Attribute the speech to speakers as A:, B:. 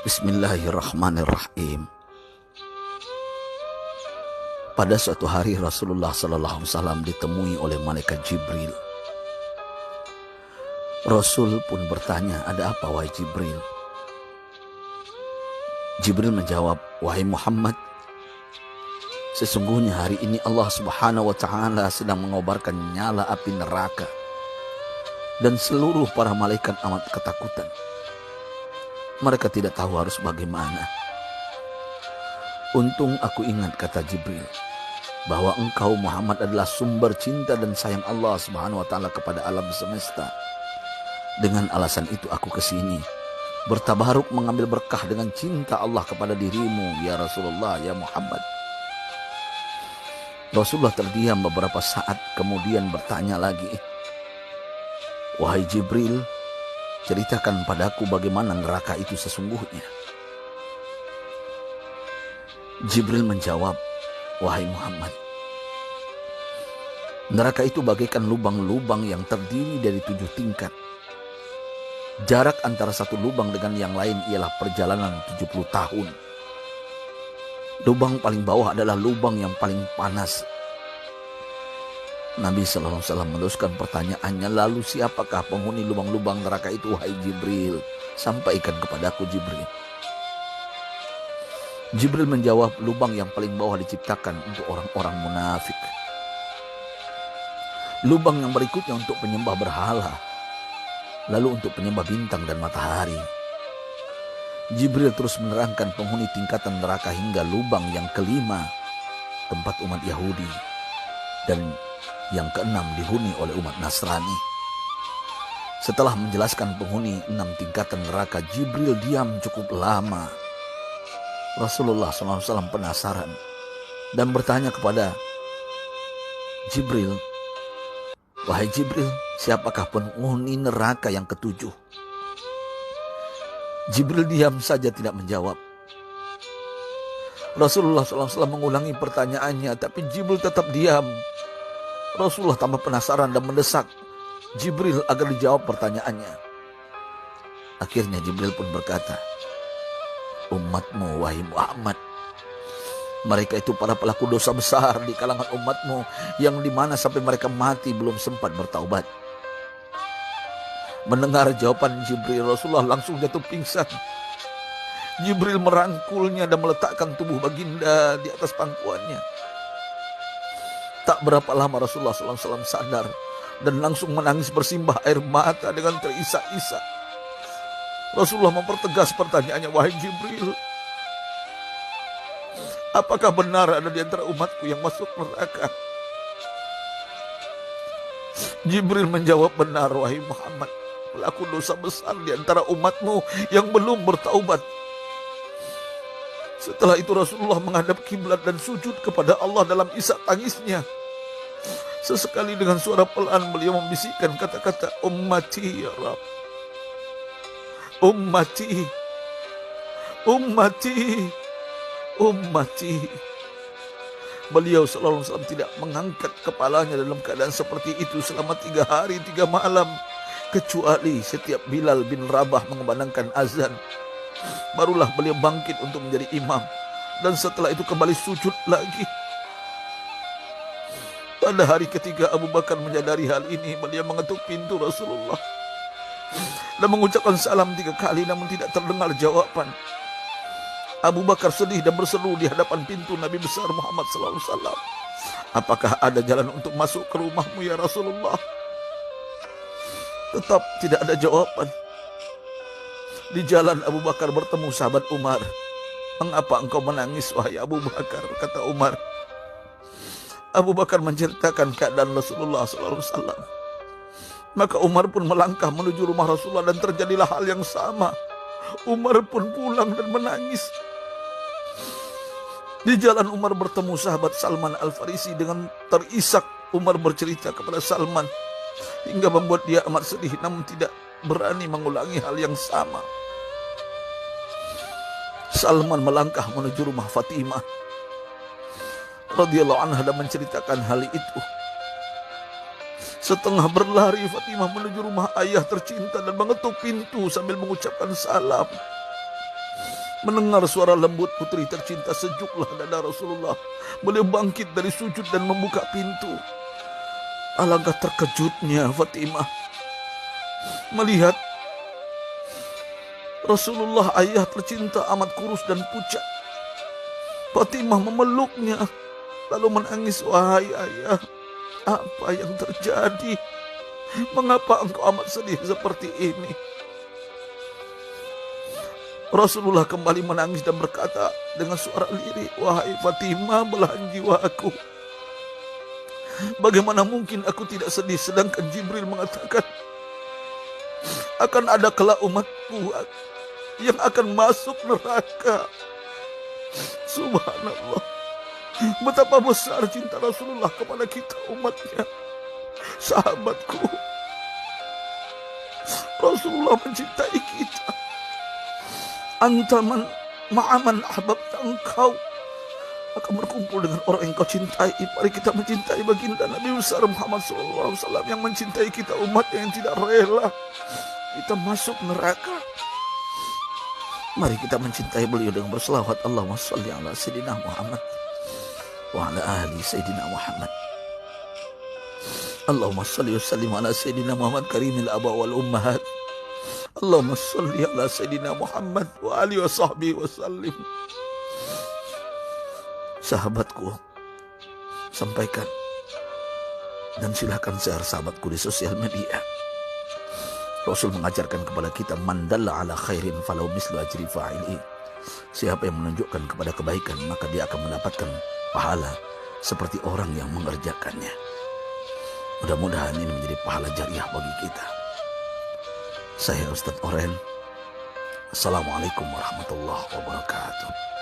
A: Bismillahirrahmanirrahim. Pada suatu hari Rasulullah SAW ditemui oleh malaikat Jibril. Rasul pun bertanya, "Ada apa wahai Jibril?" Jibril menjawab, "Wahai Muhammad, sesungguhnya hari ini Allah Subhanahu wa Ta'ala sedang mengobarkan nyala api neraka, dan seluruh para malaikat amat ketakutan. Mereka tidak tahu harus bagaimana. Untung aku ingat," kata Jibril, "bahwa engkau Muhammad adalah sumber cinta dan sayang Allah Subhanahu wa Ta'ala kepada alam semesta. Dengan alasan itu aku kesini, bertabaruk mengambil berkah dengan cinta Allah kepada dirimu, ya Rasulullah, ya Muhammad." Rasulullah terdiam beberapa saat, kemudian bertanya lagi, "Wahai Jibril, ceritakan padaku bagaimana neraka itu sesungguhnya." Jibril menjawab, "Wahai Muhammad, neraka itu bagaikan lubang-lubang yang terdiri dari 7 tingkat. Jarak antara satu lubang dengan yang lain ialah perjalanan 70 tahun. Lubang paling bawah adalah lubang yang paling panas." Nabi SAW meneruskan pertanyaannya, "Lalu siapakah penghuni lubang-lubang neraka itu wahai Jibril? Sampaikan kepadaku Jibril." Jibril menjawab, "Lubang yang paling bawah diciptakan untuk orang-orang munafik. Lubang yang berikutnya untuk penyembah berhala. Lalu untuk penyembah bintang dan matahari." Jibril terus menerangkan penghuni tingkatan neraka hingga lubang yang kelima, tempat umat Yahudi, dan yang keenam dihuni oleh umat Nasrani. Setelah menjelaskan penghuni 6 tingkatan neraka, Jibril diam cukup lama. Rasulullah SAW penasaran dan bertanya kepada Jibril, "Wahai Jibril, siapakah penghuni neraka yang ketujuh?" Jibril diam saja tidak menjawab. Rasulullah SAW mengulangi pertanyaannya, tapi Jibril tetap diam. Rasulullah tambah penasaran dan mendesak Jibril agar dijawab pertanyaannya. Akhirnya Jibril pun berkata, "Umatmu wahai Muhammad, mereka itu para pelaku dosa besar di kalangan umatmu, yang dimana sampai mereka mati belum sempat bertaubat." Mendengar jawaban Jibril, Rasulullah langsung jatuh pingsan. Jibril merangkulnya dan meletakkan tubuh baginda di atas pangkuannya. Tak berapa lama Rasulullah SAW sadar dan langsung menangis bersimbah air mata dengan terisak-isak. Rasulullah mempertegas pertanyaannya, "Wahai Jibril, apakah benar ada di antara umatku yang masuk neraka?" Jibril menjawab, "Benar wahai Muhammad, pelaku dosa besar di antara umatmu yang belum bertaubat." Setelah itu Rasulullah menghadap kiblat dan sujud kepada Allah dalam isak tangisnya. Sesekali dengan suara pelan beliau membisikkan kata-kata, "Ummati ya Rabb, ummati, ummati, ummati." Beliau SAW tidak mengangkat kepalanya dalam keadaan seperti itu selama 3 hari 3 malam. Kecuali setiap Bilal bin Rabah mengumandangkan azan, barulah beliau bangkit untuk menjadi imam. Dan setelah itu kembali sujud lagi. Pada hari ketiga Abu Bakar menyadari hal ini, beliau mengetuk pintu Rasulullah dan mengucapkan salam 3 kali, namun tidak terdengar jawaban. Abu Bakar sedih dan berseru di hadapan pintu Nabi besar Muhammad SAW, "Apakah ada jalan untuk masuk ke rumahmu ya Rasulullah?" Tetap tidak ada jawaban. Di jalan Abu Bakar bertemu sahabat Umar. "Mengapa engkau menangis wahai Abu Bakar?" kata Umar. Abu Bakar menceritakan keadaan Rasulullah SAW. Maka Umar pun melangkah menuju rumah Rasulullah dan terjadilah hal yang sama. Umar pun pulang dan menangis. Di jalan Umar bertemu sahabat Salman Al-Farisi. Dengan terisak Umar bercerita kepada Salman hingga membuat dia amat sedih, namun tidak berani mengulangi hal yang sama. Salman melangkah menuju rumah Fatimah radhiyallahu anha dan menceritakan hal itu. Setengah berlari Fatimah menuju rumah ayah tercinta dan mengetuk pintu sambil mengucapkan salam. Mendengar suara lembut putri tercinta, sejuklah dada Rasulullah. Beliau bangkit dari sujud dan membuka pintu. Alangkah terkejutnya Fatimah melihat Rasulullah, ayah tercinta, amat kurus dan pucat. Fatimah memeluknya lalu menangis. Wahai ayah, apa yang terjadi? Mengapa engkau amat sedih seperti ini? Rasulullah kembali menangis dan berkata dengan suara lirih, wahai Fatimah, belahan jiwaku, bagaimana mungkin aku tidak sedih sedangkan Jibril mengatakan akan ada kelak umatku yang akan masuk neraka. Subhanallah, betapa besar cinta Rasulullah kepada kita umatnya. Sahabatku, Rasulullah mencintai kita. Antaman ma'aman ahbabta, engkau akan berkumpul dengan orang yang kau cintai. Mari kita mencintai baginda Nabi besar Muhammad SAW yang mencintai kita umat yang tidak rela kita masuk neraka. Mari kita mencintai beliau dengan berselawat, Allahumma shalli ala Sayyidina Muhammad wa ala ahli Sayyidina Muhammad. Allahumma shalli wa sallim ala Sayyidina Muhammad karimil aba wal ummahat. Allahumma shalli ala Sayyidina Muhammad wa alihi wa sahbihi wa sallim. Sahabatku, sampaikan dan silakan share sahabatku di sosial media. Rasul mengajarkan kepada kita, man dalla ala khairin falau mislu ajri fa'ili. Siapa yang menunjukkan kepada kebaikan, maka dia akan mendapatkan pahala seperti orang yang mengerjakannya. Mudah-mudahan ini menjadi pahala jariah bagi kita. Saya Ustadz Oren. Assalamualaikum warahmatullahi wabarakatuh.